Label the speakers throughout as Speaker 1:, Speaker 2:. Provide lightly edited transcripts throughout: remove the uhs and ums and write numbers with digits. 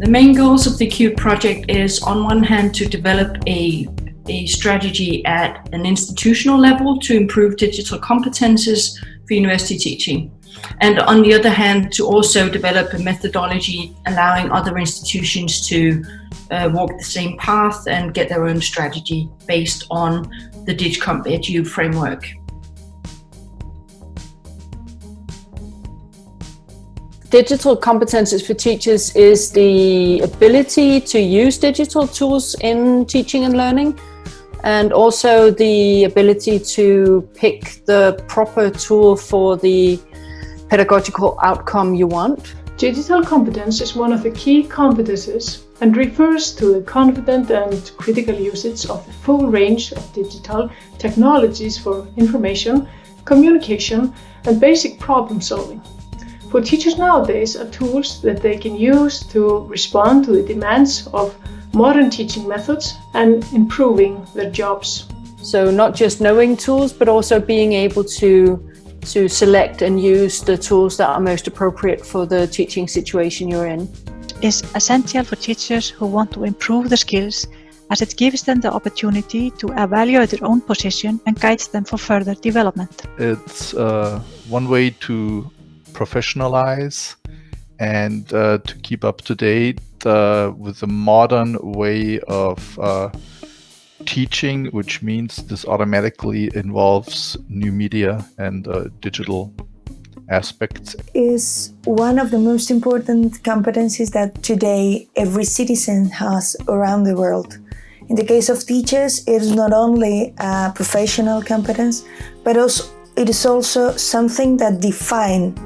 Speaker 1: The main goals of the CUTE project is, on one hand, to develop a strategy at an institutional level to improve digital competences for university teaching. And on the other hand, to also develop a methodology allowing other institutions to walk the same path and get their own strategy based on the DigComp Edu framework.
Speaker 2: Digital competences for teachers is the ability to use digital tools in teaching and learning, and also the ability to pick the proper tool for the pedagogical outcome you want.
Speaker 3: Digital competence is one of the key competences and refers to the confident and critical usage of the full range of digital technologies for information, communication, and basic problem solving. For teachers nowadays are tools that they can use to respond to the demands of modern teaching methods and improving their jobs.
Speaker 2: So not just knowing tools, but also being able to select and use the tools that are most appropriate for the teaching situation you're in.
Speaker 4: Is essential for teachers who want to improve their skills, as it gives them the opportunity to evaluate their own position and guides them for further development.
Speaker 5: It's one way to professionalize and to keep up to date with the modern way of teaching, which means this automatically involves new media and digital aspects.
Speaker 6: Is one of the most important competencies that today every citizen has around the world. In the case of teachers, it is not only a professional competence, but also it is also something that defines,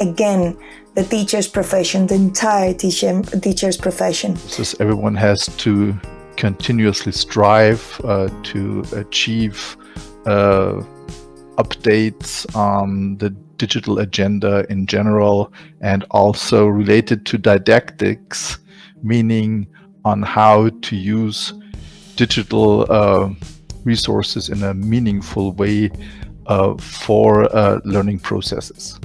Speaker 6: again, the teacher's profession, the entire teacher's profession.
Speaker 5: So everyone has to continuously strive to achieve updates on the digital agenda in general, and also related to didactics, meaning on how to use digital resources in a meaningful way for learning processes.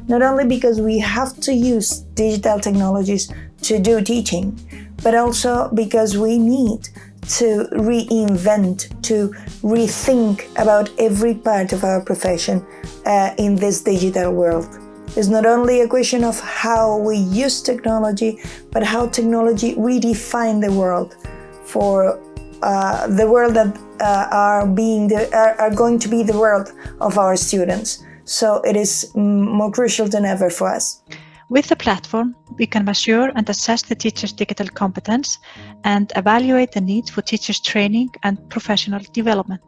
Speaker 6: Not only because we have to use digital technologies to do teaching, but also because we need to reinvent, to rethink about every part of our profession in this digital world. It's not only a question of how we use technology, but how technology redefines the world for the world that are going to be the world of our students. So it is more crucial than ever for us.
Speaker 4: With the platform, we can measure and assess the teacher's digital competence and evaluate the needs for teachers' training and professional development.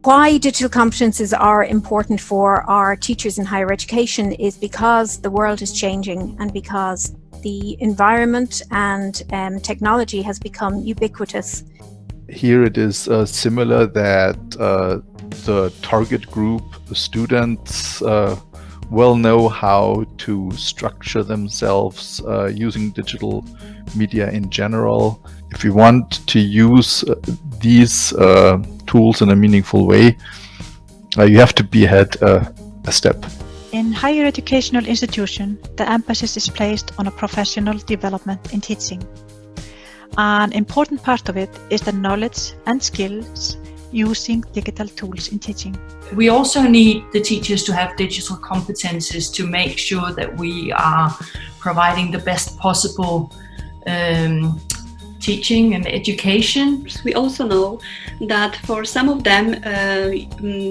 Speaker 7: Why digital competences are important for our teachers in higher education is because the world is changing and because the environment and technology has become ubiquitous.
Speaker 5: Here it is similar that the target group, the students, well know how to structure themselves using digital media in general. If you want to use these tools in a meaningful way, you have to be ahead a step.
Speaker 4: In higher educational institution, the emphasis is placed on a professional development in teaching. An important part of it is the knowledge and skills using digital tools in teaching.
Speaker 1: We also need the teachers to have digital competences to make sure that we are providing the best possible teaching and education.
Speaker 8: We also know that for some of them,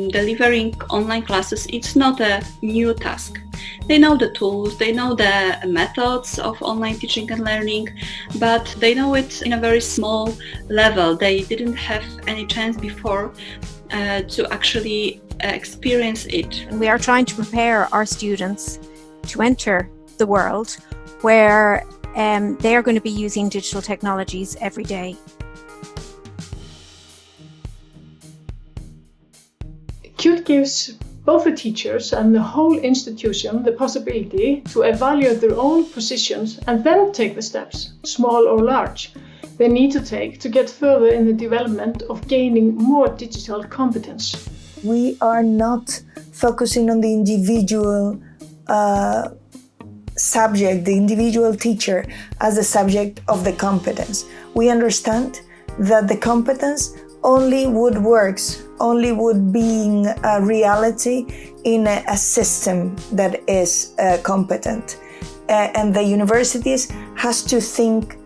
Speaker 8: delivering online classes, it's not a new task. They know the tools, they know the methods of online teaching and learning, but they know it in a very small level. They didn't have any chance before to actually experience it.
Speaker 7: We are trying to prepare our students to enter the world where they are going to be using digital technologies every day.
Speaker 3: CUTE gives both the teachers and the whole institution the possibility to evaluate their own positions and then take the steps, small or large, they need to take to get further in the development of gaining more digital competence.
Speaker 6: We are not focusing on the individual subject, the individual teacher, as the subject of the competence. We understand that the competence only would be a reality in a system that is competent. And the universities has to think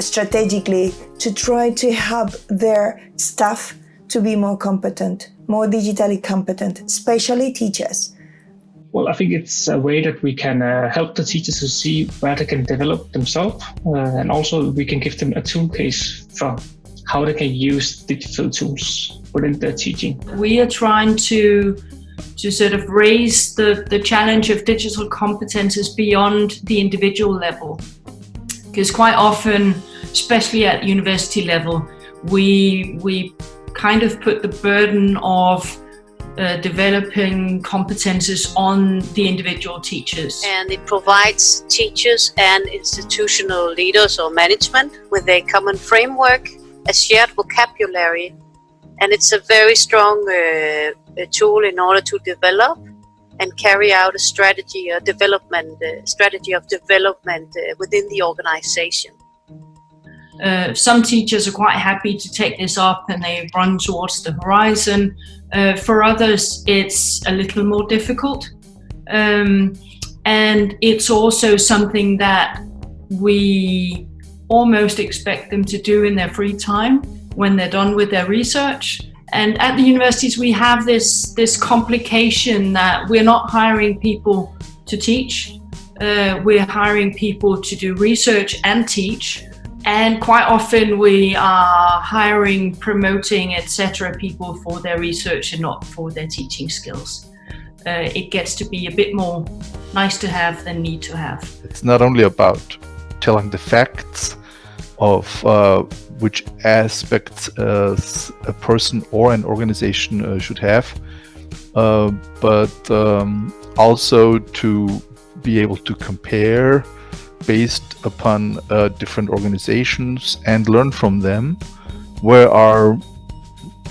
Speaker 6: strategically to try to help their staff to be more competent, more digitally competent, especially teachers.
Speaker 9: Well, I think it's a way that we can help the teachers to see where they can develop themselves, and also we can give them a toolcase for how they can use digital tools within their teaching.
Speaker 1: We are trying to sort of raise the challenge of digital competences beyond the individual level. Because quite often, especially at university level, we kind of put the burden of developing competences on the individual teachers.
Speaker 10: And it provides teachers and institutional leaders or management with a common framework, a shared vocabulary, and it's a very strong tool in order to develop and carry out a strategy of development within the organization.
Speaker 1: Some teachers are quite happy to take this up and they run towards the horizon. For others, it's a little more difficult. And it's also something that we almost expect them to do in their free time when they're done with their research. And at the universities, we have this complication that we're not hiring people to teach. We're hiring people to do research and teach. And quite often we are hiring, promoting, etc. people for their research and not for their teaching skills. It gets to be a bit more nice to have than need to have.
Speaker 5: It's not only about telling the facts of which aspects a person or an organization should have, but also to be able to compare based upon different organizations and learn from them. Where are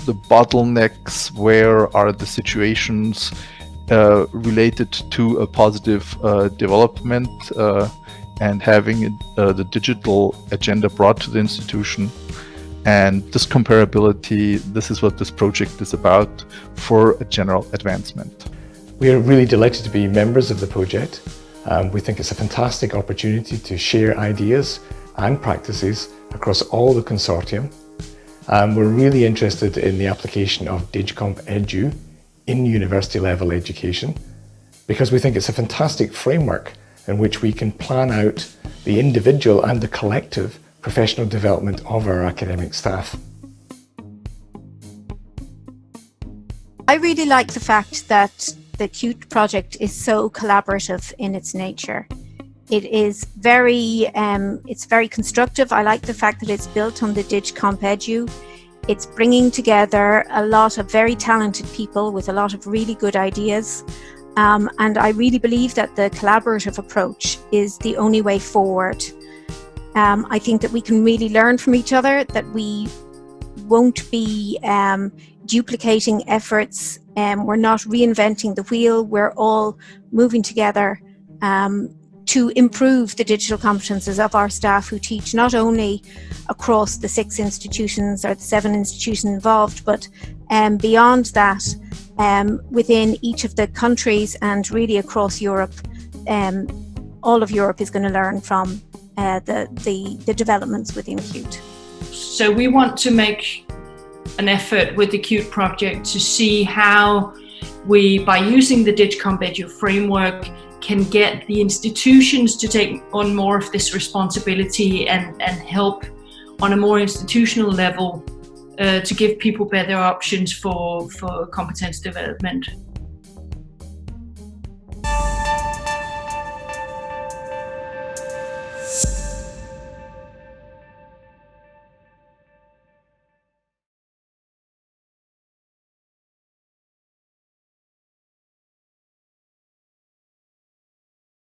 Speaker 5: the bottlenecks? Where are the situations related to a positive development and having the digital agenda brought to the institution? And this comparability, this is what this project is about for a general advancement.
Speaker 11: We are really delighted to be members of the project. We think it's a fantastic opportunity to share ideas and practices across all the consortium. We're really interested in the application of DigComp Edu in university level education because we think it's a fantastic framework in which we can plan out the individual and the collective professional development of our academic staff.
Speaker 7: I really like the fact that the CUTE project is so collaborative in its nature. It is it's very constructive. I like the fact that it's built on the DigComp Edu. It's bringing together a lot of very talented people with a lot of really good ideas. And I really believe that the collaborative approach is the only way forward. I think that we can really learn from each other, that we won't be duplicating efforts. We're not reinventing the wheel. We're all moving together to improve the digital competences of our staff who teach not only across the 6 institutions or the 7 institutions involved, but beyond that, within each of the countries and really across Europe. All of Europe is going to learn from the developments within CUTE.
Speaker 1: So we want to make an effort with the CUTE project to see how we, by using the DigComp Edu framework, can get the institutions to take on more of this responsibility and help on a more institutional level to give people better options for competence development.